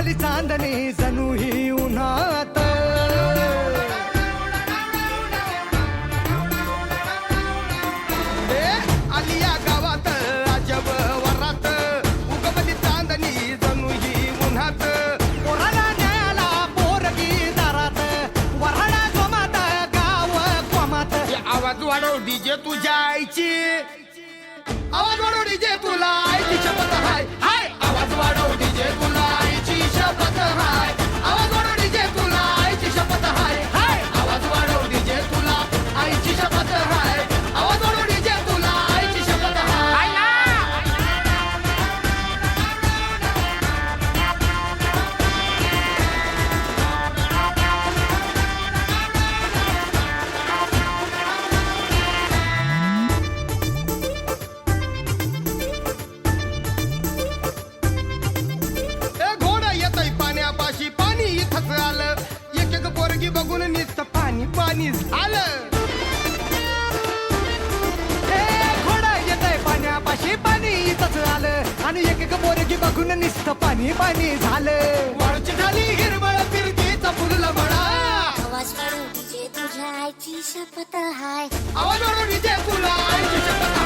उगवली चांदणे जणू ही उन्हात. आली या गावात अजब वरात, उगवली चांदणी जणू ही उन्हात. पोराला न्यायाला पोरगी दारात, वऱ्हाडा जोमात गाव कोमात. आवाज वाढव डीजे तुझ्या आईची, आवाज वाढव डीजे तुला आईची शपथ हाय हाय. आवाज वाढव डीजे तुला आईची शपथ हाय. आवाज वाढव डीजे तुला आईची शपथ हाय हाय. आवाज वाढव डीजे तुला आईची शपथ हाय. आवाज वाढव डीजे तुला आईची शपथ हाय. घोडा येतय पाण्यापाशी, पाणी इथंच आलं. एक एक पोरगी बघून नुसतं पाणी पाणी झालं. घोडा येतय पाण्यापाशी, पाणी इथंच आलं. आणि एक एक पोरगी बघून नुसतं पाणी पाणी झालं. वाळूची झाली हिरवळ, फिरकीचा फुलला म्हणा. आवाज वाढव डीजे तुझ्या आईची शपथ हाय. आवाज वाढव डीजे तुला आईची शपथ